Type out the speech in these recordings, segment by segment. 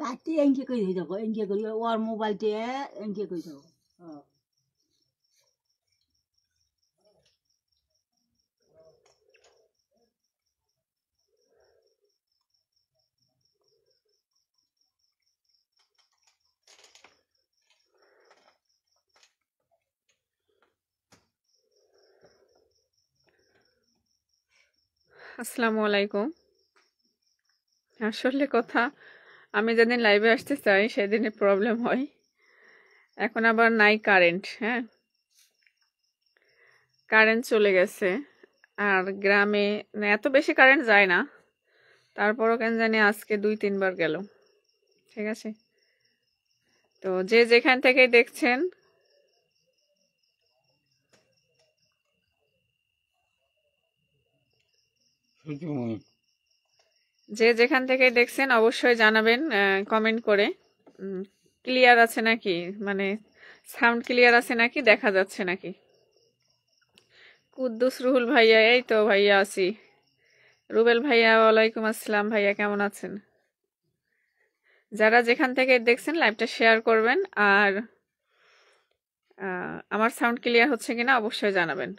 রাতে এনকে করে হয়ে যাবো এনকে করি ওর মোবাইল দিয়ে এনকে করে যাবো আসসালামু আলাইকুম। আসলে কথা, আমি যেদিন লাইভে আসতে চাই সেদিনই প্রবলেম হয়। এখন আবার নাই কারেন্ট। হ্যাঁ, কারেন্ট চলে গেছে। আর গ্রামে এত বেশি কারেন্ট যায় না, তারপরও কেন জানি আজকে 2-3 বার গেল। ঠিক আছে, তো যে যেখান থেকে দেখছেন অবশ্যই জানাবেন কমেন্ট করে। ক্লিয়ার আছে নাকি, মানে সাউন্ড ক্লিয়ার আছে নাকি, দেখা যাচ্ছে নাকি। কুদ্দুস রুহুল ভাইয়া, এই তো ভাইয়া আছি। রুবেল ভাইয়া, ওয়ালাইকুম আসসালাম ভাইয়া, কেমন আছেন? যারা যেখান থেকে দেখছেন লাইভটা শেয়ার করবেন, আর আমার সাউন্ড ক্লিয়ার হচ্ছে কিনা অবশ্যই জানাবেন।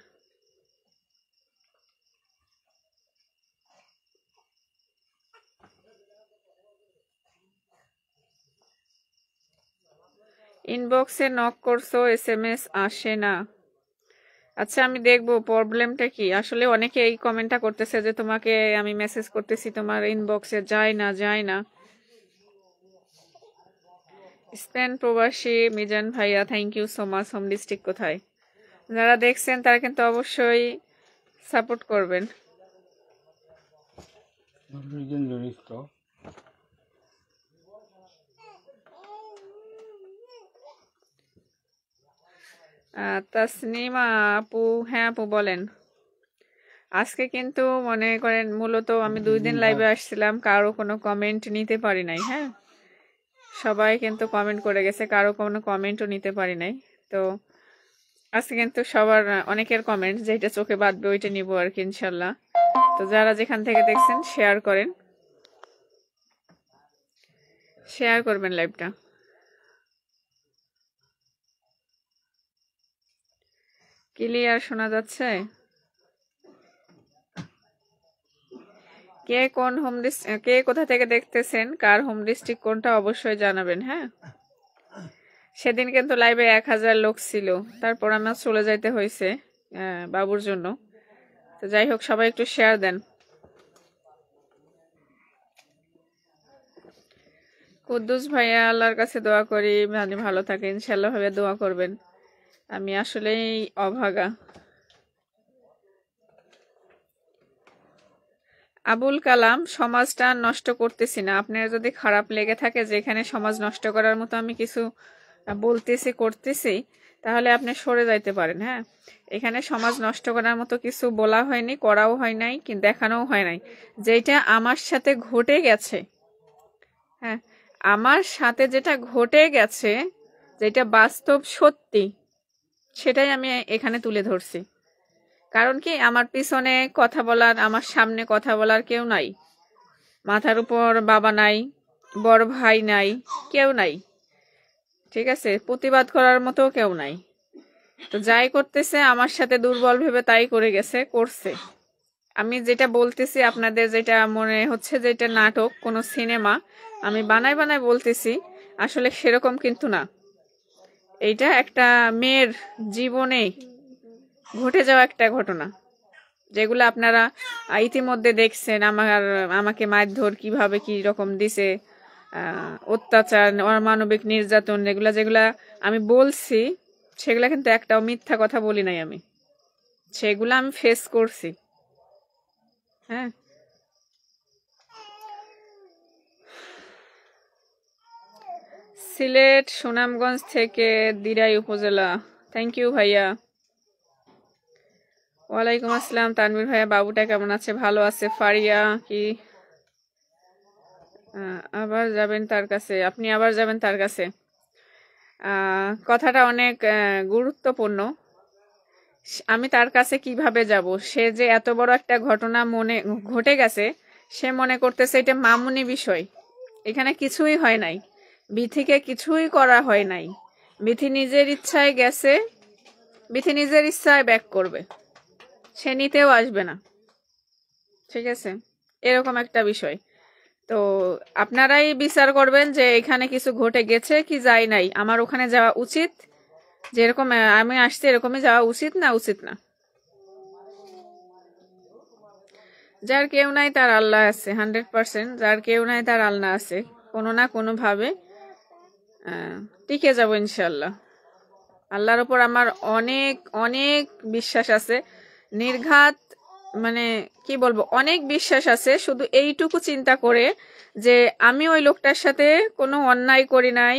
ইনবক্সে নক করছো, SMS আসে না। আচ্ছা, আমি দেখবো প্রবলেমটা কি। আসলে অনেকে এই কমেন্টটা করতেছে যে তোমাকে আমি মেসেজ করতেছি, তোমার ইনবক্সে যায় না যায় না। স্পেন প্রবাসী মিজান ভাইয়া, thank you so much. Home district কোথায়? যারা দেখছেন তারা কিন্তু অবশ্যই সাপোর্ট করবেন। তাসনিমা আপু, হ্যাঁ আপু বলেন। আজকে কিন্তু মনে করেন মূলত আমি 2 দিন লাইভে আসছিলাম, কারো কোনো কমেন্ট নিতে পারি নাই। হ্যাঁ, সবাই কিন্তু কমেন্ট করে গেছে, কারো কোনো কমেন্টও নিতে পারি নাই। তো আজকে কিন্তু সবার অনেকের কমেন্ট যেটা চোখে বাঁধবে ওইটা নিব আর কি, ইনশাল্লাহ। তো যারা যেখান থেকে দেখছেন শেয়ার করেন, শেয়ার করবেন লাইভটা। ক্লিয়ার শোনা যাচ্ছে? কে কোন কে কোথা থেকে দেখতেছেন, কার হোম ডিস্ট্রিক্ট কোনটা অবশ্যই জানাবেন। হ্যাঁ, সেদিন কিন্তু লাইভে 1000 লোক ছিল, তারপর আমার চলে যাইতে হয়েছে বাবুর জন্য। তো যাই হোক, সবাই একটু শেয়ার দেন। কুদ্দুস ভাইয়া, আল্লাহর কাছে দোয়া করি মানে ভালো থাকে, ইনশাল্লাহ ভাবে দোয়া করবেন। আমি আসলেই অভাগা। আবুল কালাম, সমাজটা নষ্ট করতেছি না। আপনার যদি খারাপ লেগে থাকে যে এখানে সমাজ নষ্ট করার মতো আমি কিছু বলতেছি করতেছি, তাহলে আপনি সরে যাইতে পারেন। হ্যাঁ, এখানে সমাজ নষ্ট করার মতো কিছু বলা হয়নি, করাও হয় নাই, কি দেখানোও হয় নাই। যেটা আমার সাথে ঘটে গেছে, হ্যাঁ, আমার সাথে যেটা ঘটে গেছে, যেটা বাস্তব সত্যি, সেটাই আমি এখানে তুলে ধরছি। কারণ কি, আমার পিছনে কথা বলার, আমার সামনে কথা বলার কেউ নাই। মাথার উপর বাবা নাই, বড় ভাই নাই, কেউ নাই। ঠিক আছে, প্রতিবাদ করার মতো কেউ নাই। তো যাই করতেছে আমার সাথে দুর্বল ভেবে তাই করে গেছে, করছে। আমি যেটা বলতেছি আপনাদের, যেটা মনে হচ্ছে যে এটা নাটক, কোনো সিনেমা আমি বানায় বানায় বলতেছি, আসলে সেরকম কিন্তু না। এইটা একটা মেয়ের জীবনে ঘটে যাওয়া একটা ঘটনা, যেগুলো আপনারা ইতিমধ্যে দেখছেন। আমাকে মারধর কিভাবে কি রকম দিছে, অত্যাচার, অমানবিক নির্যাতন, যেগুলা আমি বলছি, সেগুলা কিন্তু একটাও মিথ্যা কথা বলি নাই আমি। সেগুলো আমি ফেস করছি। হ্যাঁ, সিলেট সুনামগঞ্জ থেকে দিরাই উপজেলা। থ্যাংক ইউ ভাইয়া। ওয়ালাইকুম আসসালাম তানভীর ভাইয়া, বাবুটা কেমন আছে? ভালো আছে। ফারিয়া কি আবার যাবেন তার কাছে? আপনি আবার যাবেন তার কাছে? কথাটা অনেক গুরুত্বপূর্ণ। আমি তার কাছে কিভাবে যাব? সে যে এত বড় একটা ঘটনা ঘটে গেছে, সে মনে করতেছে এটা মামুনি বিষয়। এখানে কিছুই হয় নাই, বিথিকে কিছুই করা হয় নাই। বিথি নিজের ইচ্ছায় গেছে, বিথি নিজের ইচ্ছায় ব্যাক করবে, সে নিতেও আসবে না। ঠিক আছে, এরকম একটা বিষয়। তো আপনারাই বিচার করবেন যে এখানে কিছু ঘটে গেছে কি যায় নাই, আমার ওখানে যাওয়া উচিত, যেরকম আমি আসছি এরকমই যাওয়া উচিত না উচিত না। যার কেউ নাই তার আল্লাহ আছে, 100%। যার কেউ নাই তার আল্লাহ আছে, কোনো না কোনো ভাবে টিকে যাব ইনশাল্লাহ। আল্লাহর উপর আমার অনেক অনেক বিশ্বাস আছে, নির্ঘাত, মানে কি বলবো, অনেক বিশ্বাস আছে। শুধু এইটুকু চিন্তা করে যে আমি ওই লোকটার সাথে কোনো অন্যায় করি নাই,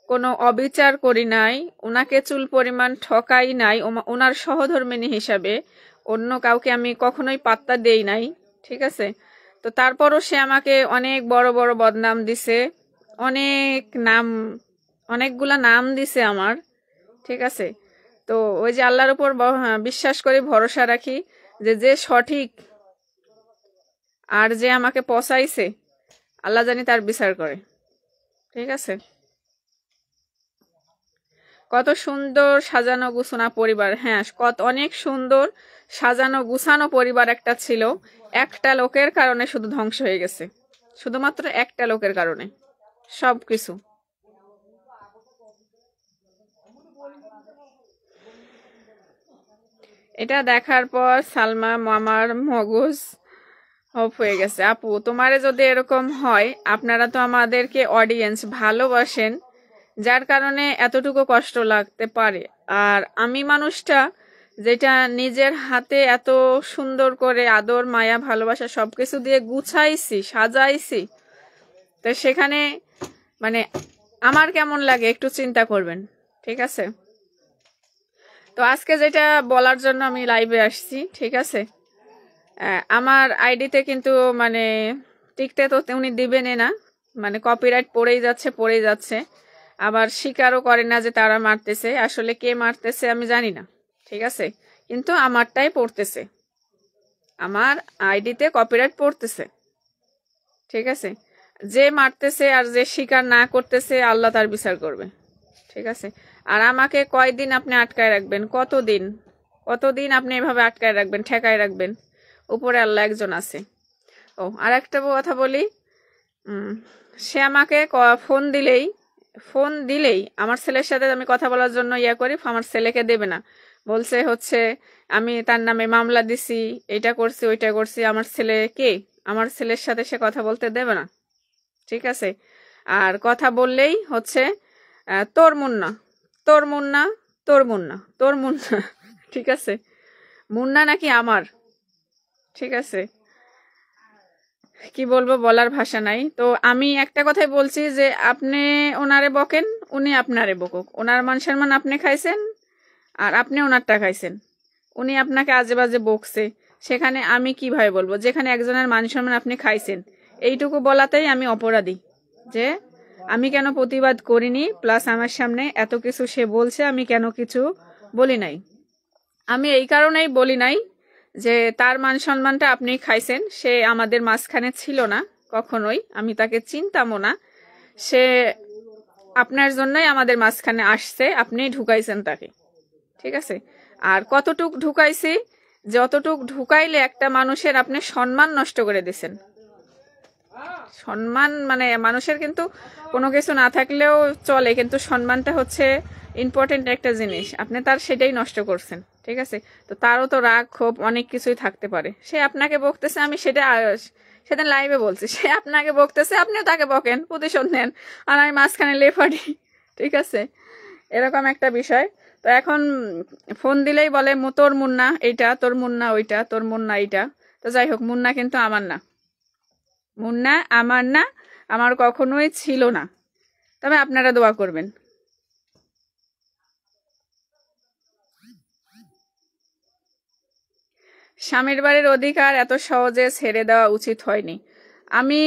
কোনো অবিচার করি নাই, ওনাকে চুল পরিমাণ ঠকাই নাই, ওনার সহধর্মিণী হিসাবে অন্য কাউকে আমি কখনোই পাত্তা দেই নাই। ঠিক আছে, তো তারপরও সে আমাকে অনেক বড় বড় বদনাম দিছে, অনেক নাম, অনেকগুলা নাম দিছে আমার। ঠিক আছে, তো ওই যে আল্লাহর উপর বিশ্বাস করি, ভরসা রাখি যে যে সঠিক আর যে আমাকে পচাইছে আল্লাহ জানি তার বিচার করে। ঠিক আছে, কত সুন্দর সাজানো গুছানো পরিবার, হ্যাঁ কত অনেক সুন্দর সাজানো গুছানো পরিবার একটা ছিল, একটা লোকের কারণে শুধু ধ্বংস হয়ে গেছে, শুধুমাত্র একটা লোকের কারণে সবকিছু। এটা দেখার পর সালমা মামার মগজ অফ হয়ে গেছে। আপু তোমারে যদি এরকম হয়, আপনারা তো আমাদেরকে অডিয়েন্স ভালোবাসেন, যার কারণে এতটুকু কষ্ট লাগতে পারে। আর আমি মানুষটা যেটা নিজের হাতে এত সুন্দর করে আদর মায়া ভালোবাসা সবকিছু দিয়ে গুছাইছি সাজাইছি, তো সেখানে মানে আমার কেমন লাগে একটু চিন্তা করবেন। ঠিক আছে, তো আজকে যেটা বলার জন্য আমি লাইভে আসছি, ঠিক আছে, আমার আইডিতে কিন্তু মানে টিকতে তো উনি দিবেন না, মানে কপিরাইট পড়েই যাচ্ছে। আবার স্বীকারও করে না যে তারা মারতেছে, আসলে কে মারতেছে আমি জানি না। ঠিক আছে, কিন্তু আমারটাই পড়তেছে, আমার আইডিতে কপিরাইট পড়তেছে। ঠিক আছে, যে মারতেছে আর যে স্বীকার না করতেছে আল্লাহ তার বিচার করবে। ঠিক আছে, আর আমাকে কয়দিন আপনি আটকায় রাখবেন, কতদিন আপনি এভাবে আটকায় রাখবেন, ঠেকায় রাখবেন? উপরে আল্লাহ একজন আছে। ও আর একটা কথা বলি, সে আমাকে ফোন দিলেই আমার ছেলের সাথে আমি কথা বলার জন্য করি, আমার ছেলেকে দেবে না, বলছে হচ্ছে আমি তার নামে মামলা দিছি, এটা করছি ওইটা করছি। আমার ছেলের সাথে সে কথা বলতে দেবে না। ঠিক আছে, আর কথা বললেই হচ্ছে তোর মুন্না তোর মুন্না তোর মুন্না তোর মুন্না। ঠিক আছে, মুন্না নাকি আমার। ঠিক আছে, কি বলবো, বলার ভাষা নাই। তো আমি একটা কথাই বলছি যে আপনি ওনারে বকেন, উনি আপনারে বকুক, ওনার মান সম্মান আপনি খাইছেন আর আপনি ওনারটা খাইছেন। উনি আপনাকে আজে বাজে বকছে, সেখানে আমি কিভাবে বলবো? যেখানে একজনের মান সম্মান আপনি খাইছেন, এইটুকু বলাতেই আমি অপরাধী, যে আমি কেন প্রতিবাদ করিনি, প্লাস আমার সামনে এত কিছু সে বলছে আমি কেন কিছু বলি নাই। আমি এই কারণেই বলি নাই যে তার মান সম্মানটা আপনি খাইছেন, সে আমাদের মাঝখানে ছিল না কখনোই, আমি তাকে চিনতামও না, সে আপনার জন্যই আমাদের মাঝখানে আসছে, আপনি ঢুকাইছেন তাকে। ঠিক আছে, আর কতটুক ঢুকাইছি, যতটুক ঢুকাইলে একটা মানুষের আপনি সম্মান নষ্ট করে দিছেন। সম্মান মানে মানুষের কিন্তু কোনো কিছু না থাকলেও চলে, কিন্তু সম্মানটা হচ্ছে ইম্পর্টেন্ট একটা জিনিস, আপনি তার সেটাই নষ্ট করছেন। ঠিক আছে, তো তারও তো রাগ ক্ষোভ অনেক কিছুই থাকতে পারে, সে আপনাকে বকতেছে, আমি সেদিন লাইভে বলছি, সে আপনাকে বকতেছে, আপনিও তাকে বকেন, প্রতিশোধ নেন, আর আমি মাঝখানে লেফারি। ঠিক আছে, এরকম একটা বিষয়। তো এখন ফোন দিলেই বলে তোর মুন্না এইটা, তোর মুন্না ওইটা, তোর মুন্না এইটা। তো যাই হোক, মুন্না কিন্তু আমার না, মুন্না আমার না, আমার কখনোই ছিল না। তবে আপনারা দোয়া করবেন। স্বামীর বাড়ির অধিকার এত সহজে ছেড়ে দেওয়া উচিত হয়নি। আমি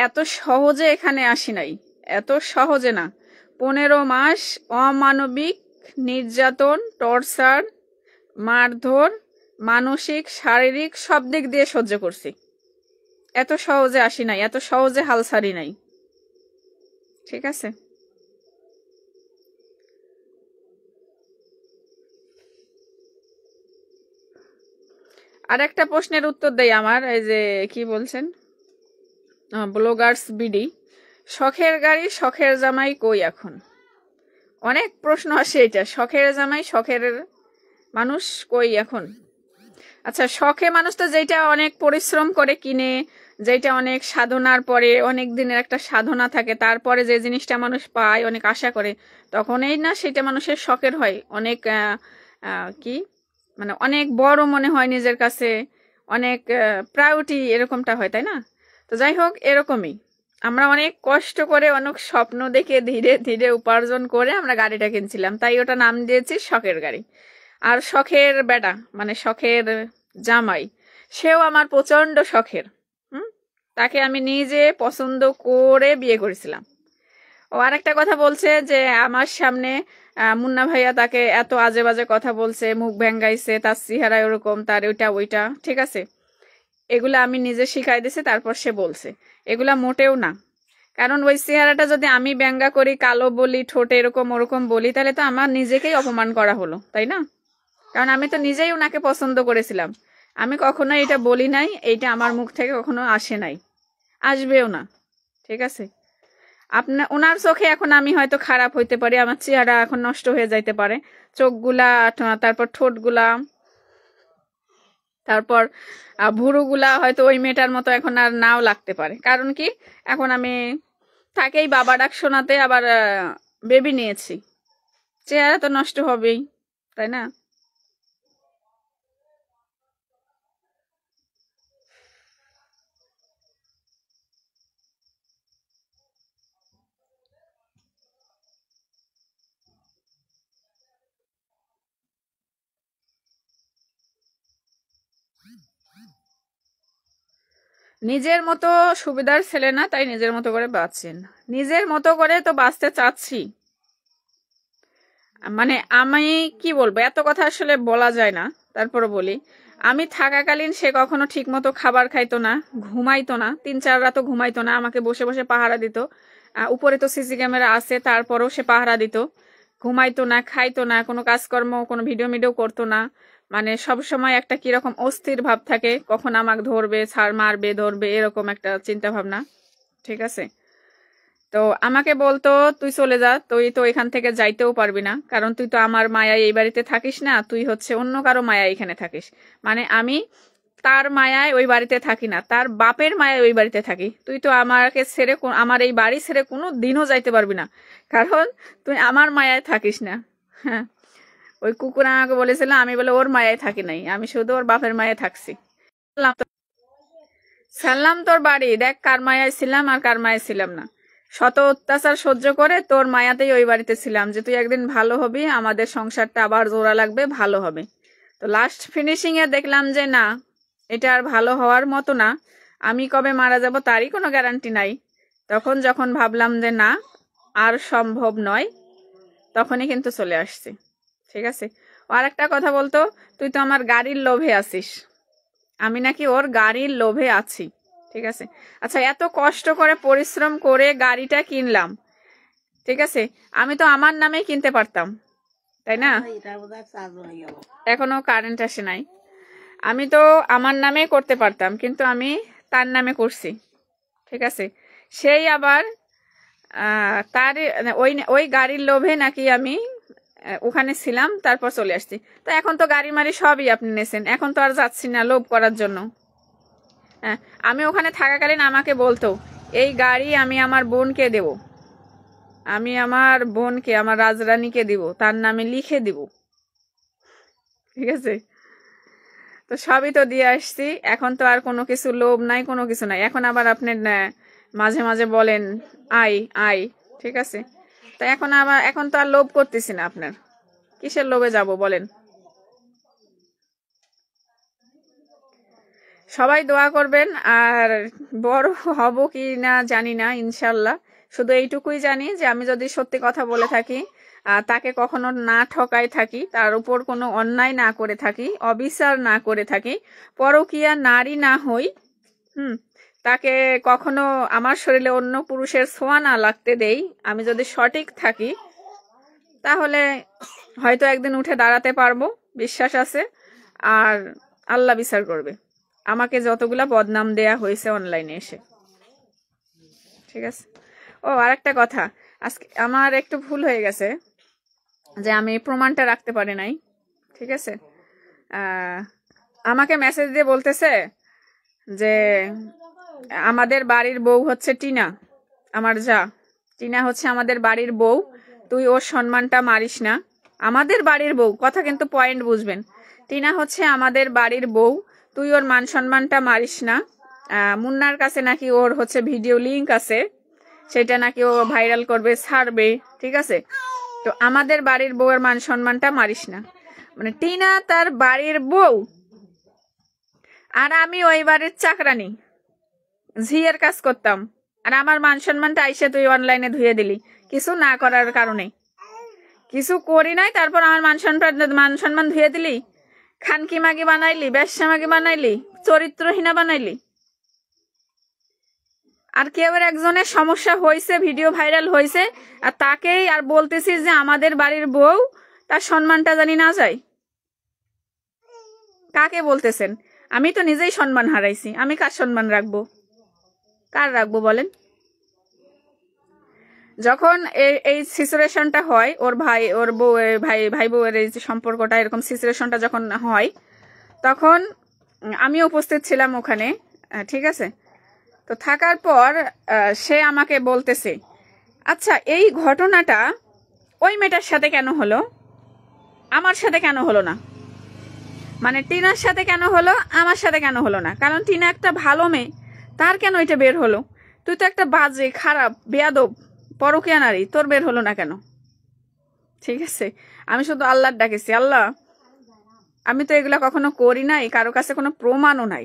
এত সহজে এখানে আসি নাই, এত সহজে না। 15 মাস অমানবিক নির্যাতন, টর্চার, মারধর, মানসিক শারীরিক সব দিক দিয়ে সহ্য করছি। এত সহজে আসি নাই, এত সহজে হাল ছাড়ি নাই। ঠিক আছে। আর একটা প্রশ্নের উত্তর দেই আমার, এই যে কি বলছেন ব্লগার্স বিডি, শখের গাড়ি শখের জামাই কই এখন? অনেক প্রশ্ন আসে এটা, শখের জামাই শখের মানুষ কই এখন? আচ্ছা, শখে মানুষ তো যেটা অনেক পরিশ্রম করে কিনে, যেটা অনেক সাধনার পরে, অনেক দিনের একটা সাধনা থাকে, তারপরে যে জিনিসটা মানুষ পায় অনেক আশা করে, তখনই না সেটা মানুষের শখের হয়। অনেক কি মানে অনেক বড় মনে হয় নিজের কাছে, অনেক প্রায়োরিটি এরকমটা হয়, তাই না? তো যাই হোক, এরকমই আমরা অনেক কষ্ট করে অনেক স্বপ্ন দেখে ধীরে ধীরে উপার্জন করে আমরা গাড়িটা কিনছিলাম, তাই ওটা নাম দিয়েছি শখের গাড়ি। আর শখের বেটা মানে শখের জামাই, সেও আমার প্রচন্ড শখের। তাকে আমি নিজে পছন্দ করে বিয়ে করেছিলাম। ও আরেকটা কথা বলছে যে আমার সামনে মুন্না ভাইয়া তাকে এত আজে বাজে কথা বলছে, মুখ ভেঙ্গাইছে, তার চেহারা ওরকম, তার ওইটা ওইটা, ঠিক আছে, এগুলা আমি নিজে শিখাই দিছি, তারপর সে বলছে। এগুলা মোটেও না, কারণ ওই চেহারাটা যদি আমি ব্যঙ্গা করি, কালো বলি, ঠোঁটে এরকম ওরকম বলি, তাহলে তো আমার নিজেকেই অপমান করা হলো, তাই না? কারণ আমি তো নিজেই ওনাকে পছন্দ করেছিলাম, আমি কখনো এটা বলি নাই, এইটা আমার মুখ থেকে কখনো আসে নাই, আসবেও না, ঠিক আছে? আপনার ওনার চোখে এখন আমি হয়তো খারাপ হইতে পারি, আমার চেহারা এখন নষ্ট হয়ে যাইতে পারে, চোখগুলা, তারপর ঠোঁটগুলা, তারপর ভুরুগুলা হয়তো ওই মেয়েটার মতো এখন আর নাও লাগতে পারে। কারণ কি, এখন আমি তাকেই বাবা ডাক শোনাতে আবার বেবি নিয়েছি, চেহারা তো নষ্ট হবেই, তাই না? নিজের মতো সুবিধার ছেলে না, তাই নিজের মতো করে বাঁচছেন। নিজের মতো করে তো বাঁচতে চাচ্ছি, মানে আমি কি বলবো, এত কথা আসলে বলা যায় না, তারপরে বলি, আমি থাকাকালীন সে কখনো ঠিক মতো খাবার খাইতো না, ঘুমাইতো না, 3-4 রাতও ঘুমাইতো না, আমাকে বসে বসে পাহারা দিত। উপরে তো সিসি ক্যামেরা আছে, তারপরেও সে পাহারা দিত, ঘুমাইতো না, খাইতো না, কোনো কাজকর্ম, কোনো ভিডিও করতো না, মানে সব সময় একটা কিরকম অস্থির ভাব থাকে, কখন আমাকে ধরবে, ছাড় মারবে, ধরবে, এরকম একটা চিন্তা ভাবনা, ঠিক আছে? তো আমাকে বলতো তুই চলে যা, তুই তো এখান থেকে যাইতেও পারবি না, কারণ তুই তো আমার মায়ায় এই বাড়িতে থাকিস না, তুই হচ্ছে অন্য কারো মায়ায় এখানে থাকিস। মানে আমি তার মায়ায় ওই বাড়িতে থাকি না, তার বাপের মায়ায় ওই বাড়িতে থাকি। তুই তো আমাকে ছেড়ে, আমার এই বাড়ি ছেড়ে কোনো দিনও যাইতে পারবি না, কারণ তুই আমার মায়ায় থাকিস না। হ্যাঁ, ওই কুকুর আমাকে বলেছিল, আমি বলে ওর মায়ায় থাকি নাই, আমি শুধু ওর বাপের মায়ায় থাকছি। সারলাম তোর বাড়ি, দেখ কার মায়ায় ছিলাম আর কার মায়ায় ছিলাম না। শত অত্যাচার সহ্য করে তোর মায়াতেই ওই বাড়িতে ছিলাম, যে তুই একদিন ভালো হবি, আমাদের সংসারটা আবার জোড়া লাগবে, ভালো হবে। তো লাস্ট ফিনিশিং এ দেখলাম যে না, এটা আর ভালো হওয়ার মতো না, আমি কবে মারা যাব তারই কোনো গ্যারান্টি নাই। তখন যখন ভাবলাম যে না, আর সম্ভব নয়, তখনই কিন্তু চলে আসছি, ঠিক আছে? আর একটা কথা বলতো, তুই তো আমার গাড়ির লোভে আছিস, আমি নাকি ওর গাড়ির লোভে আছি, ঠিক আছে? আচ্ছা, এত কষ্ট করে পরিশ্রম করে গাড়িটা কিনলাম, ঠিক আছে, আমি তো আমার নামে কিনতে পারতাম, তাই না? এখনো কারেন্ট আসে নাই, আমি তো আমার নামে করতে পারতাম, কিন্তু আমি তার নামে করছি, ঠিক আছে? সেই আবার তার ওই ওই গাড়ির লোভে নাকি আমি ওখানে ছিলাম, তারপর চলে আসছি। তো এখন তো গাড়ি মারি সবই আপনি নেছেন, এখন তো আর যাচ্ছি না লোভ করার জন্য। হ্যাঁ, আমি ওখানে থাকাকালীন আমাকে বলতো এই গাড়ি আমি আমার বোনকে দেব, আমি আমার বোনকে, আমার রাজরানীকে দিব, তার নামে লিখে দিব, ঠিক আছে? তো সবই তো দিয়ে আসছি, এখন তো আর কোনো কিছু লোভ নাই, কোনো কিছু নাই। এখন আবার আপনি মাঝে মাঝে বলেন আই আই, ঠিক আছে? তো এখন তো আর লোভ করতেছি না, আপনার কিসের লোভে যাব বলেন? সবাই দোয়া করবেন, আর বড় হব কি না জানি না, ইনশাল্লাহ। শুধু এইটুকুই জানি যে আমি যদি সত্যি কথা বলে থাকি, তাকে কখনো না ঠকাই থাকি, তার উপর কোনো অন্যায় না করে থাকি, অবিচার না করে থাকি, পরকীয়া নারী না হই, তাকে কখনো আমার শরীরে অন্য পুরুষের ছোঁয়া না লাগতে দেই, আমি যদি সঠিক থাকি তাহলে হয়তো একদিন উঠে দাঁড়াতে পারবো, বিশ্বাস আছে। আর আল্লাহ বিচার করবে আমাকে যতগুলা বদনাম দেয়া হয়েছে অনলাইনে এসে। ঠিক আছে। ও আরেকটা কথা, আজকে আমার একটু ভুল হয়ে গেছে যে আমি প্রমাণটা রাখতে পারি নাই। ঠিক আছে। আমাকে মেসেজ দিয়ে বলতেছে যে আমাদের বাড়ির বউ হচ্ছে টিনা, আমার যা টিনা হচ্ছে আমাদের বাড়ির বউ, তুই ওর সম্মানটা মারিস না। আমাদের বাড়ির বউ, কথা কিন্তু পয়েন্ট বুঝবেন। টিনা হচ্ছে আমাদের বাড়ির বউ, তুই ওর মান সম্মানটা মারিস না। মুন্নার কাছে নাকি ওর হচ্ছে ভিডিও লিংক আছে, সেটা নাকি ও ভাইরাল করবে, ছাড়বে। ঠিক আছে। তো আমাদের বাড়ির বউয়ের মান সম্মানটা মারিস না, মানে টিনা তার বাড়ির বউ আর আমি ওই বাড়ির চাকরানি, ঝিয়ের কাজ করতাম, আর আমার মান সম্মানটা আইসে তুই অনলাইনে ধুয়ে দিলি কিছু না করার কারণে। কিছু করি নাই, তারপর আমার মান সম্মান ধুয়ে দিলি, খানকি মাগি বানাইলি, বেশ্যা মাগি বানাইলি, চরিত্রহীনা বানাইলি। আর কেউ একজনের সমস্যা হয়েছে, ভিডিও ভাইরাল হয়েছে, আর তাকেই আর বলতেছিস যে আমাদের বাড়ির বউ, তার সম্মানটা জানি না যায়। কাকে বলতেছেন? আমি তো নিজেই সম্মান হারাইছি, আমি কার সম্মান রাখবো? কার রাখবো বলেন? যখন এই সিচুয়েশনটা হয়, ওর ভাই ওর বউ ভাই বউয়ের এই সম্পর্কটা এরকম সিচুয়েশনটা যখন হয়, তখন আমি উপস্থিত ছিলাম ওখানে। ঠিক আছে। তো থাকার পর সে আমাকে বলতেছে, আচ্ছা এই ঘটনাটা ওই মেয়েটার সাথে কেন হলো, আমার সাথে কেন হলো না? মানে টিনার সাথে কেন হলো, আমার সাথে কেন হলো না? কারণ টিনা একটা ভালো মেয়ে, তার কেন এটা বের হলো? তুই তো একটা বাজে, খারাপ, বেয়াদব, পরকীয়া নারী, তোর বের হলো না কেন? ঠিক আছে। আমি শুধু আল্লাহর ডাকেছি, আল্লাহ আমি তো এগুলা কখনো করি নাই, কারো কাছে কোনো প্রমাণও নাই,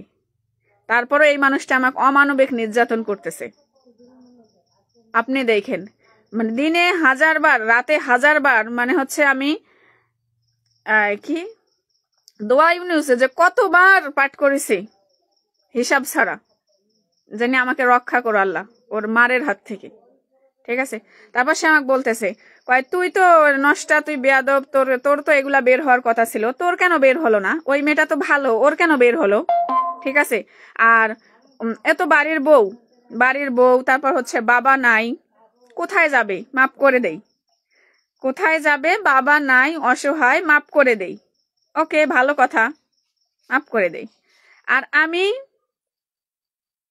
তারপরে এই মানুষটা আমাকে অমানবিক নির্যাতন করতেছে। আপনি দেখেন, মানে দিনে 1000 বার, রাতে 1000 বার, মানে হচ্ছে আমি কি দোয়া ইউনিউসে যে কতবার পাঠ করেছি হিসাব ছাড়া, জানি আমাকে রক্ষা করো আল্লাহ ওর মারের হাত থেকে। ঠিক আছে। তারপর সে আমাকে বলতেছে, কয় তুই তো নষ্টা, তুই বেয়াদব, তোর তো এগুলা বের হওয়ার কথা ছিল, তোর কেন বের হলো না? ওই মেয়েটা তো ভালো, ওর কেন বের হলো? ঠিক আছে। আর এত বাড়ির বউ, তারপর হচ্ছে বাবা নাই, কোথায় যাবে? মাপ করে দেই। কোথায় যাবে? বাবা নাই, অসহায়, মাপ করে দেই। ওকে, ভালো কথা, মাপ করে দেই। আর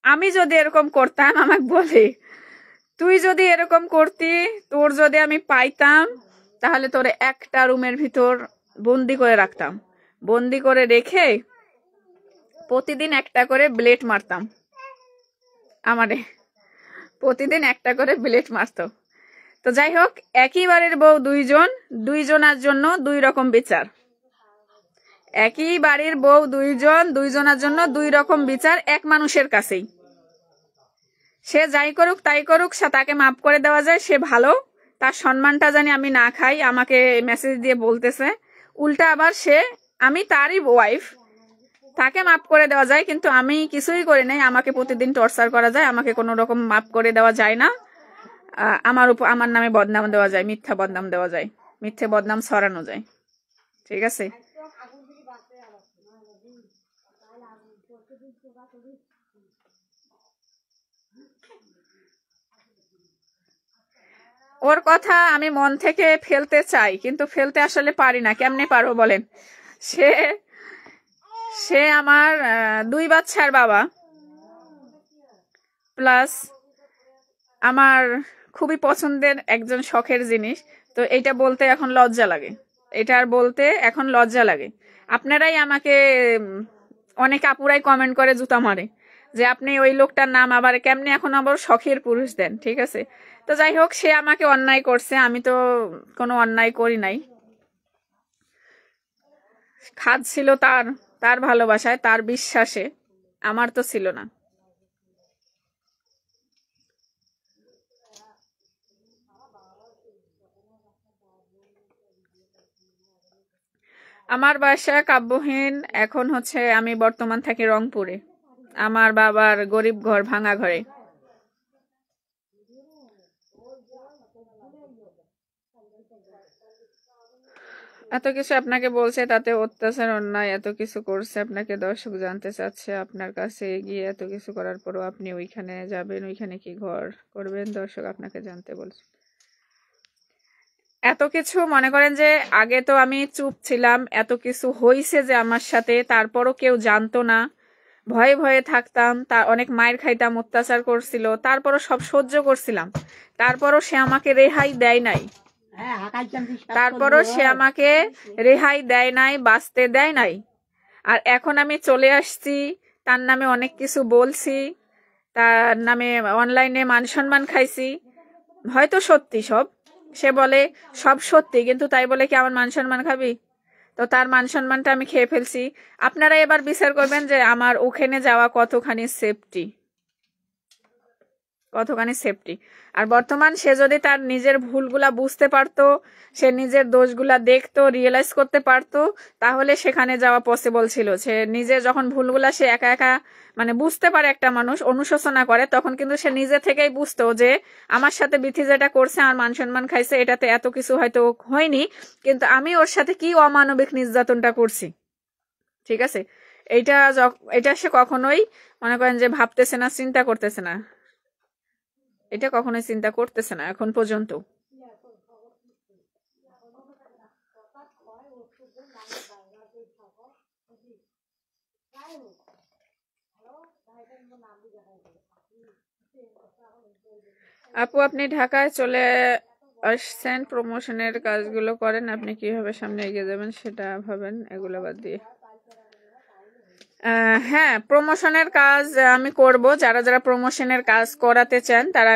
আমি যদি এরকম করতাম, আমাকে বলে তুই যদি এরকম করতি, তোর যদি আমি পাইতাম, তাহলে তোর একটা রুমের ভিতর বন্দি করে রাখতাম, বন্দি করে রেখে প্রতিদিন একটা করে ব্লেড মারতাম। আমারে প্রতিদিন একটা করে ব্লেড মারতো। তো যাই হোক, একই বাড়ির বউ দুইজনের জন্য 2 রকম বিচার। একই বাড়ির বউ দুইজনের জন্য 2 রকম বিচার এক মানুষের কাছেই। সে যাই করুক তাই করুক, তাকে মাফ করে দেওয়া যায়, সে ভালো, তার সম্মানটা জানি আমি না খাই। আমাকে মেসেজ দিয়ে বলতেছে উল্টা আবার আমি তারই ওয়াইফ, তাকে মাফ করে দেওয়া যায়, কিন্তু আমি কিছুই করি নাই, আমাকে প্রতিদিন টর্চার করা যায়, আমাকে কোনো রকম মাফ করে দেওয়া যায় না। আমার নামে বদনাম দেওয়া যায়, মিথ্যা বদনাম দেওয়া যায়, মিথ্যে বদনাম ছড়ানো যায়। ঠিক আছে। ওর কথা আমি মন থেকে ফেলতে চাই, কিন্তু ফেলতে আসলে পারি না। কেমনে পারবো বলেন? সে আমার 2 বাচ্চার বাবা, প্লাস আমার খুবই পছন্দের একজন, শখের জিনিস। তো এটা বলতে এখন লজ্জা লাগে, আপনারাই আমাকে অনেক আপুরাই কমেন্ট করে জুতা মারে যে আপনি ওই লোকটার নাম আবার কেমনে এখন আবার শখের পুরুষ দেন। ঠিক আছে। তো যাই হোক, সে আমাকে অন্যায় করছে, আমি তো কোনো অন্যায় করি নাই। খাদ ছিল তার ভালোবাসায়, তার বিশ্বাসে, আমার তো ছিল না। আমার বাসা কাব্যহীন, এখন হচ্ছে আমি বর্তমান থাকি রংপুরে। আমার বাবার গরিব ঘর, ভাঙা ঘরে। এত কিছু আপনাকে বলছে, তাতে অত্যাচার অন্যায় এত কিছু করছে, আপনাকে দর্শক জানতে চাচ্ছে আপনার কাছে গিয়ে এত কিছু করার পরও আপনি ওইখানে যাবেন, ওইখানে কি ঘর করবেন? দর্শক আপনাকে জানতে বলছে এত কিছু। মনে করেন যে আগে তো আমি চুপ ছিলাম, এত কিছু হইছে যে আমার সাথে, তারপরও কেউ জানতো না, ভয়ে ভয়ে থাকতাম, তার অনেক মায়ের খাইতাম, অত্যাচার করছিল, তারপরও সব সহ্য করছিলাম, তারপরও সে আমাকে রেহাই দেয় নাই, তারপরও সে আমাকে রেহাই দেয় নাই, বাঁচতে দেয় নাই। আর এখন আমি চলে আসছি, তার নামে অনেক কিছু বলছি, তার নামে অনলাইনে মান সম্মান খাইছি, হয়তো সত্যি সব, সে বলে সব সত্যি, কিন্তু তাই বলে কি আমার মান সম্মান খাবি? তো তার মান সম্মানটা আমি খেয়ে ফেলছি। আপনারা এবার বিচার করবেন যে আমার ওখানে যাওয়া কতখানি সেফটি, কতখানি সেফটি। আর বর্তমান সে যদি তার নিজের ভুলগুলা বুঝতে পারতো, সে নিজের দোষগুলা দেখতো, রিয়েলাইজ করতে পারতো, তাহলে সেখানে যাওয়া পসিবল ছিল। সে নিজে যখন ভুলগুলা সে একা একা মানে বুঝতে পারে, একটা মানুষ অনুশোচনা করে, তখন কিন্তু সে নিজে থেকেই বুঝতো যে আমার সাথে বিথি যেটা করছে, আমার মান সম্মান খাইছে, এটাতে এত কিছু হয়তো হয়নি, কিন্তু আমি ওর সাথে কি অমানবিক নির্যাতনটা করছি। ঠিক আছে, এটা সে কখনোই মনে করেন যে ভাবতেছে না, চিন্তা করতেছে না, এটা কখনোই চিন্তা করতেছে না এখন পর্যন্ত। আপু, আপনি ঢাকায় চলে আসছেন, প্রমোশনের কাজগুলো করেন, আপনি কিভাবে সামনে এগিয়ে যাবেন সেটা ভাবেন, এগুলো বাদ দিয়ে। হ্যাঁ, প্রমোশনের কাজ আমি করব। যারা যারা প্রমোশনের কাজ করাতে চান তারা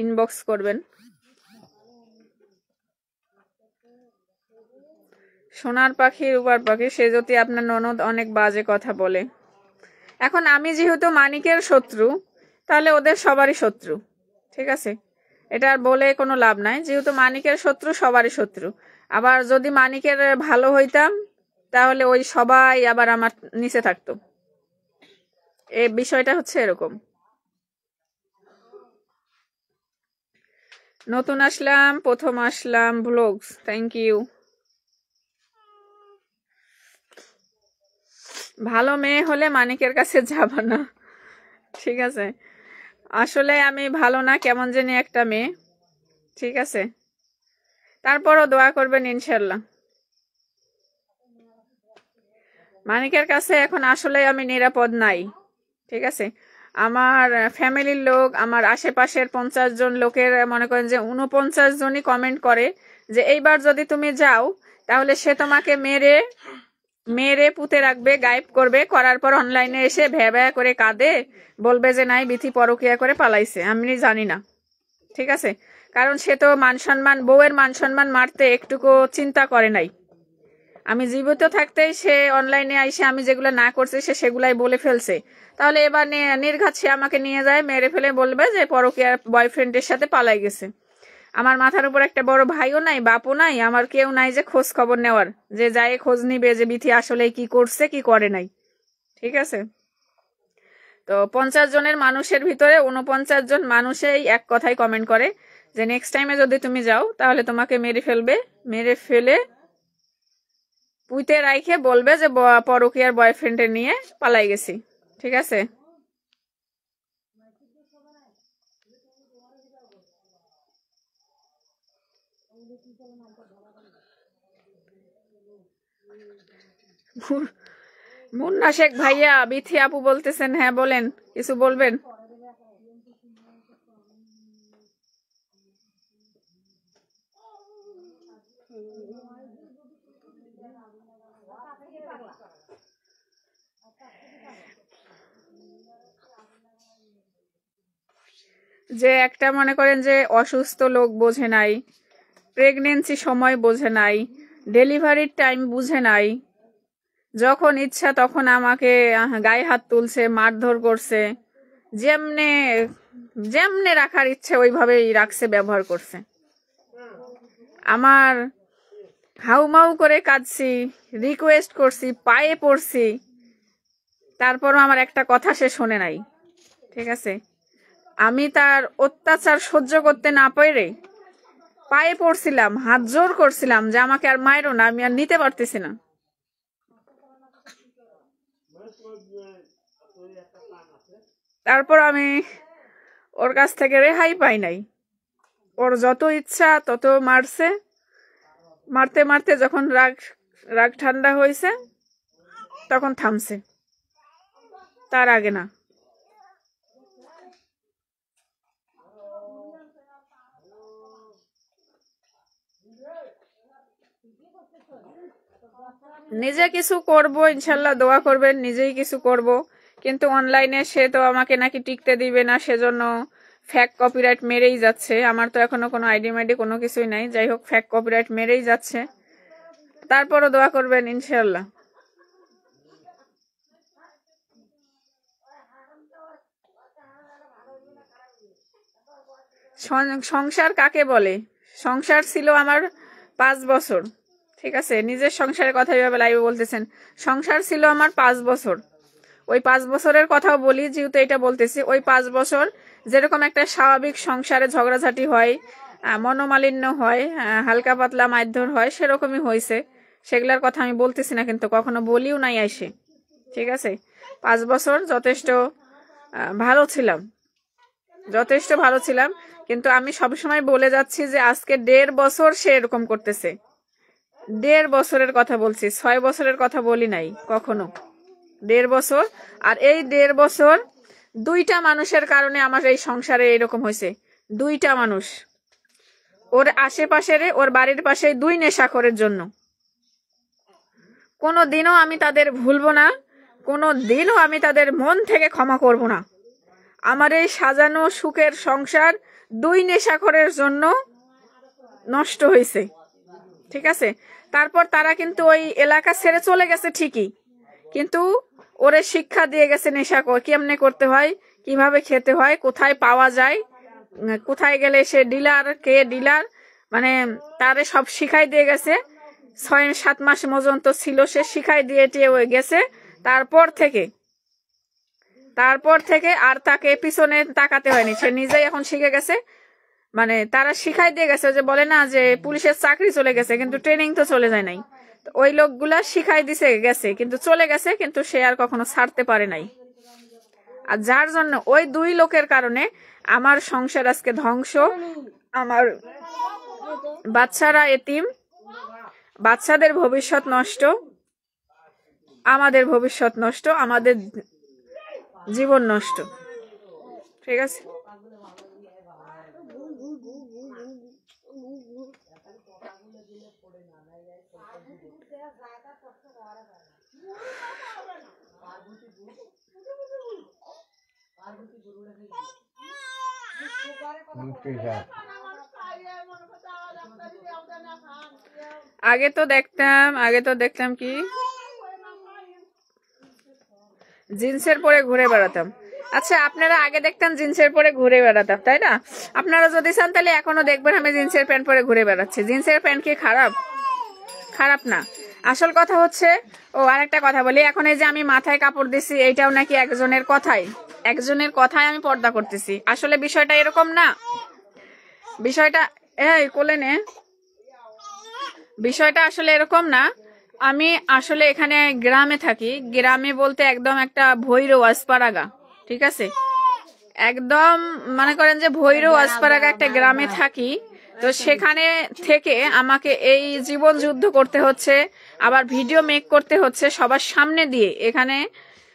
ইনবক্স করবেন। সোনার পাখি রূপার পাখি, সে যদি আপনার ননদ অনেক বাজে কথা বলে। এখন আমি যেহেতু মানিকের শত্রু, তাহলে ওদের সবারই শত্রু। ঠিক আছে, এটা আর বলে কোনো লাভ নাই। যেহেতু মানিকের শত্রু, সবারই শত্রু। আবার যদি মানিকের ভালো হইতাম, তাহলে ওই সবাই আবার আমার নিচে থাকতো। এই বিষয়টা হচ্ছে এরকম। নতুন আসলাম, প্রথম আসলাম ব্লগস, থ্যাংক ইউ। ভালো মেয়ে হলে মানিকের কাছে যাব না। ঠিক আছে, আসলে আমি ভালো না, কেমন জানি একটা মেয়ে। ঠিক আছে, তারপরও দোয়া করবেন ইনশাল্লাহ। মানিকের কাছে এখন আসলে আমি নিরাপদ নাই। ঠিক আছে, আমার ফ্যামিলির লোক, আমার আশেপাশের 50 জন লোকের মনে করেন যে 49 জনই কমেন্ট করে যে এইবার যদি তুমি যাও, তাহলে সে তোমাকে মেরে মেরে পুঁতে রাখবে, গায়েব করবে, করার পর অনলাইনে এসে ভ্যা ভ্যা করে কাঁদে, বলবে যে নাই বিথি পরকিয়া করে পালাইছে। আমি জানি না। ঠিক আছে, কারণ সে তো মান সম্মান, বউয়ের মান সম্মান মারতে একটুকু চিন্তা করে নাই। আমি জীবিত থাকতেই সে অনলাইনে আইসে আমি যেগুলো না করছি সে সেগুলাই বলে ফেলছে। তাহলে এবার নির্ঘাত সে আমাকে নিয়ে যায়, মেরে ফেলে বলবে যে পরকীয়া বয়ফ্রেন্ডের সাথে পালাই গেছে। আমার মাথার উপর একটা বড় ভাইও নাই, বাপও নাই, আমার কেউ নাই যে খোঁজ খবর নেওয়ার, যে যায় খোঁজ নিবে যে বিথি আসলে কি করছে কি করে নাই। ঠিক আছে, তো 50 জনের মানুষের ভিতরে 49 জন মানুষই এক কথাই কমেন্ট করে যে নেক্সট টাইমে যদি তুমি যাও তাহলে তোমাকে মেরে ফেলবে, মেরে ফেলে পুঁতে রাইখে বলবে যে পরকীয়ার বয়ফ্রেন্ডে নিয়ে পালাই গেছি। ঠিক আছে, মুন্না শেখ ভাইয়া, বিথি আপু বলতেছেন, হ্যাঁ বলেন, কিছু বলবেন? যে একটা মনে করেন যে অসুস্থ লোক বোঝে নাই, প্রেগনেন্সি সময় বোঝে নাই, ডেলিভারির টাইম বুঝে নাই, যখন ইচ্ছা তখন আমাকে গায়ে হাত তুলছে, মারধর করছে, যেমনে যেমনে রাখার ইচ্ছে ওইভাবেই রাখছে, ব্যবহার করছে। আমার হাউমাউ করে কাঁদছি, রিকোয়েস্ট করছি, পায়ে পড়ছি, তারপরও আমার একটা কথা সে শোনে নাই। ঠিক আছে, আমি তার অত্যাচার সহ্য করতে না পেরে পায়ে পড়ছিলাম, হাত জোর করছিলাম যে আমাকে আর মায়েরও না, আমি আর নিতে পারতেছি না। তারপর আমি ওর কাছ থেকে রেহাই পাই নাই। ওর যত ইচ্ছা তত মারছে, মারতে মারতে যখন রাগ ঠান্ডা হয়েছে তখন থামছে, তার আগে না। নিজে কিছু করব ইনশাল্লাহ, দোয়া করবেন, নিজেই কিছু করব। কিন্তু অনলাইনে সে তো আমাকে নাকি টিকতে দিবে না, সেজন্য ফ্যাক কপিরাইট মেরেই যাচ্ছে। আমার তো এখনো কোনো আইডি মাইডি কোনো কিছুই নাই, যাই হোক ফ্যাক কপিরাইট মেরেই যাচ্ছে। তারপরও দোয়া করবেন ইনশাল্লাহ। সংসার কাকে বলে? সংসার ছিল আমার 5 বছর। ঠিক আছে, নিজের সংসারের কথা এভাবে লাইভে বলতেছেন। সংসার ছিল আমার 5 বছর। ওই 5 বছরের কথাও বলি, যেহেতু এটা বলতেছি। ওই 5 বছর যেরকম একটা স্বাভাবিক সংসারে ঝগড়াঝাটি হয়, মনোমালিন্য হয়, হালকা পাতলা মারধর হয়, সেরকমই হয়েছে। সেগুলার কথা আমি বলতেছি না, কিন্তু কখনো বলিও নাই আইসে। ঠিক আছে, 5 বছর যথেষ্ট ভালো ছিলাম, যথেষ্ট ভালো ছিলাম। কিন্তু আমি সবসময় বলে যাচ্ছি যে আজকে 1.5 বছর সে এরকম করতেছে। 1.5 বছরের কথা বলছি, 6 বছরের কথা বলি নাই কখনো। 1.5 বছর। আর এই 1.5 বছর 2টা মানুষের কারণে আমার এই সংসারে এরকম হয়েছে। 2টা মানুষ, ওর আশেপাশের, ওর বাড়ির পাশে 2 নেশাখোরের জন্য। কোনো দিনও আমি তাদের ভুলবো না, কোনো দিনও আমি তাদের মন থেকে ক্ষমা করব না। আমার এই সাজানো সুখের সংসার 2 নেশাখোরের জন্য নষ্ট হয়েছে। ঠিক আছে, তারপর তারা কিন্তু ওই এলাকা ছেড়ে চলে গেছে ঠিকই, কিন্তু ওরে শিক্ষা দিয়ে গেছে নেশা কেমনে করতে হয়, কিভাবে খেতে হয়, কোথায় পাওয়া যায়, কোথায় গেলে সে ডিলার, কে ডিলার, মানে তারে সব শিখাই দিয়ে গেছে। 6-7 মাস পর্যন্ত ছিল, সে শিখাই দিয়ে গেছে। তারপর থেকে আর তাকে পিছনে তাকাতে হয়নি, সে নিজেই এখন শিখে গেছে। মানে তারা শিখাই দিয়ে গেছে, যে বলে না যে পুলিশের চাকরি চলে গেছে, কিন্তু ট্রেনিং তো চলে যায় নাই। ওই লোকগুলা শিখাই দিছে গেছে, কিন্তু চলে গেছে, কিন্তু সে আর কখনো ছাড়তে পারে নাই। আর যার জন্য ওই 2 লোকের কারণে আমার সংসার আজকে ধ্বংস, আমার বাচ্চারা এতিম, বাচ্চাদের ভবিষ্যৎ নষ্ট, আমাদের ভবিষ্যৎ নষ্ট, আমাদের জীবন নষ্ট। ঠিক আছে, আগে তো দেখতাম কি জিন্সের পরে ঘুরে বেড়াতাম। আচ্ছা, আপনারা আগে দেখতেন জিন্সের পরে ঘুরে বেড়াতাম, তাই না? আপনারা যদি চান তাহলে এখনো দেখবেন আমি জিন্সের প্যান্ট পরে ঘুরে বেড়াচ্ছি। জিন্সের প্যান্ট কি খারাপ? খারাপ না। আসল কথা হচ্ছে, আরেকটা কথা বলি, এখন এই যে আমি মাথায় কাপড় দিছি, এইটাও নাকি একজনের কথায় আমি পর্দা করতেছি। আসলে বিষয়টা এরকম না। বিষয়টা আসলে এরকম না। আমি আসলে এখানে গ্রামে থাকি, গ্রামে বলতে একদম একটা ভৈরব আসপারাগা। ঠিক আছে, একদম মনে করেন যে ভৈরব আসপারাগা একটা গ্রামে থাকি। তো সেখানে থেকে আমাকে এই জীবন যুদ্ধ করতে হচ্ছে, আবার ভিডিও মেক করতে হচ্ছে সবার সামনে দিয়ে, এখানে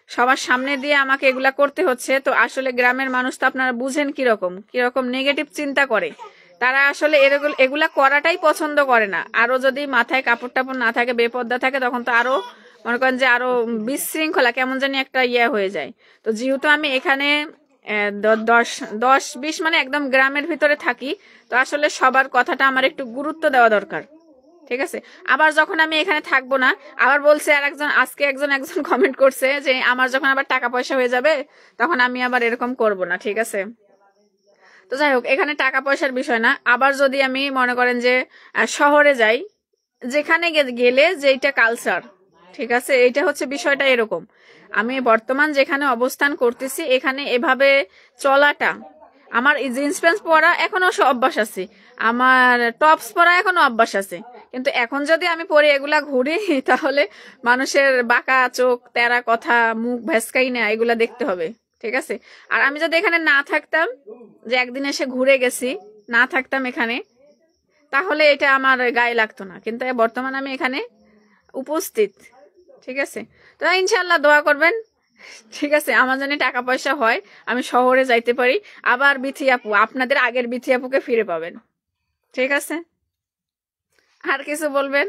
সবার সামনে দিয়ে আমাকে এগুলা করতে হচ্ছে। তো আসলে গ্রামের মানুষ তো আপনারা বুঝেন কিরকম নেগেটিভ চিন্তা করে। তারা আসলে এগুলা করাটাই পছন্দ করে না। আরো যদি মাথায় কাপড় টাপড় না থাকে, বেপর্দা থাকে, তখন তো আরো মনে করেন যে আরো বিশৃঙ্খলা কেমন জানি একটা হয়ে যায়। তো যেহেতু আমি এখানে 10-20 মানে একদম গ্রামের ভিতরে থাকি, তো আসলে সবার কথাটা আমার একটু গুরুত্ব দেওয়া দরকার। ঠিক আছে, আবার যখন আমি এখানে থাকবো না, আবার বলছে আজকে একজন কমেন্ট করছে যে আমার যখন আবার টাকা পয়সা হয়ে যাবে তখন আমি আবার এরকম করব না। ঠিক আছে, তো যাই হোক, এখানে টাকা পয়সার বিষয় না। আবার যদি আমি মনে করেন যে শহরে যাই, যেখানে গেলে যেটা কালচার, ঠিক আছে, এইটা হচ্ছে বিষয়টা এরকম। আমি বর্তমান যেখানে অবস্থান করতেছি এখানে এভাবে চলাটা, আমার জিন্স প্যান্ট পরা এখনো অভ্যাস আছে, আমার টপস পরা এখনো অভ্যাস আছে, কিন্তু এখন যদি আমি পরে এগুলা ঘুরি তাহলে মানুষের বাঁকা চোখ, তেরা কথা, মুখ ভেসকাই না, এগুলা দেখতে হবে। ঠিক আছে, আর আমি যদি এখানে না থাকতাম, যে একদিন এসে ঘুরে গেছি, না থাকতাম এখানে, তাহলে এটা আমার গায়ে লাগতো না, কিন্তু বর্তমানে আমি এখানে উপস্থিত। ঠিক আছে, তো ইনশাল্লাহ দোয়া করবেন। ঠিক আছে, আমার জানি টাকা পয়সা হয়, আমি শহরে যাইতে পারি, আবার বিথি আপু, আপনাদের আগের বিথি আপুকে ফিরে পাবেন। ঠিক আছে, আর কিছু বলবেন?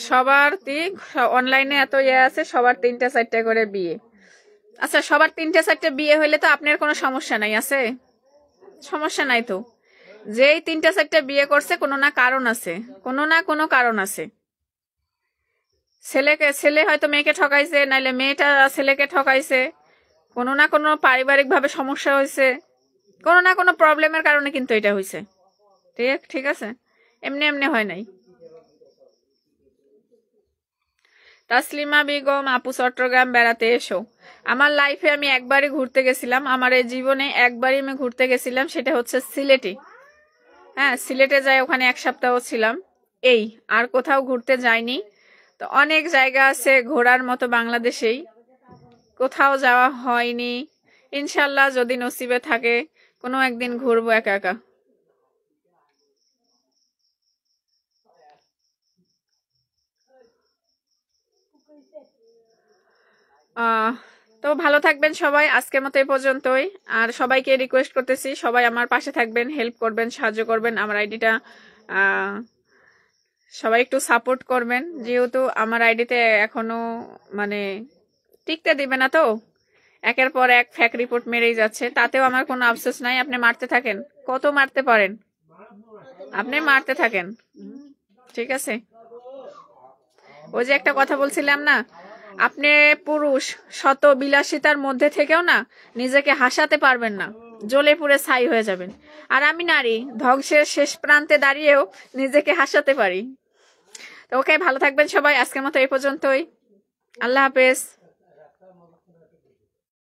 সবার অনলাইনে এত ইয়ে আছে, সবার 3টা 4টা করে বিয়ে। আচ্ছা, সবার 3টা 4টা বিয়ে হইলে তো আপনার কোনো সমস্যা নাই, আছে? সমস্যা নাই তো। যেই 3টা 4টা বিয়ে করছে, কোনো না কারণ আছে, কোনো না কোনো কারণ আছে। ছেলে হয়তো মেয়েকে ঠকাইছে, নাইলে মেয়েটা ছেলেকে ঠকাইছে, কোনো না কোনো পারিবারিক ভাবে সমস্যা হয়েছে, কোনো না কোনো প্রবলেমের কারণে কিন্তু এটা হয়েছে। ঠিক আছে, এমনি এমনি হয় নাই। তাসলিমা বেগম আপু, চট্টগ্রাম বেড়াতে এসো। আমার লাইফে আমি একবারই ঘুরতে গেছিলাম, আমার এই জীবনে একবারই আমি ঘুরতে গেছিলাম, সেটা হচ্ছে সিলেটে। হ্যাঁ, সিলেটে যাই, ওখানে 1 সপ্তাহ ছিলাম, এই আর কোথাও ঘুরতে যাইনি। তো অনেক জায়গা আছে ঘোরার মতো বাংলাদেশেই, কোথাও যাওয়া হয়নি। ইনশাল্লাহ যদি নসিবে থাকে কোনো একদিন ঘুরবো একা একা। তো ভালো থাকবেন সবাই, আজকের মতো এই পর্যন্তই। আর সবাইকে রিকোয়েস্ট করতেছি, সবাই আমার পাশে থাকবেন, হেল্প করবেন, সাহায্য করবেন, আমার আইডিটা সবাই একটু সাপোর্ট করবেন, যেহেতু আমার আইডিতে এখনো মানে টিকতে দিবে না, তো একের পর এক ফেক রিপোর্ট মেরেই যাচ্ছে, তাতেও আমার কোনো আফসোস নাই। আপনি মারতে থাকেন, কত মারতে পারেন, আপনি মারতে থাকেন। ঠিক আছে, ওই যে একটা কথা বলছিলাম না, আপনি পুরুষ শত বিলাসিতার মধ্যে থেকেও না নিজেকে হাসাতে পারবেন না, জ্বলে পুড়ে ছাই হয়ে যাবেন। আর আমি নারী, ধ্বংসের শেষ প্রান্তে দাঁড়িয়েও নিজেকে হাসাতে পারি। তো ওকে, ভালো থাকবেন সবাই, আজকের মতো এই পর্যন্তই। আল্লাহ হাফেজ।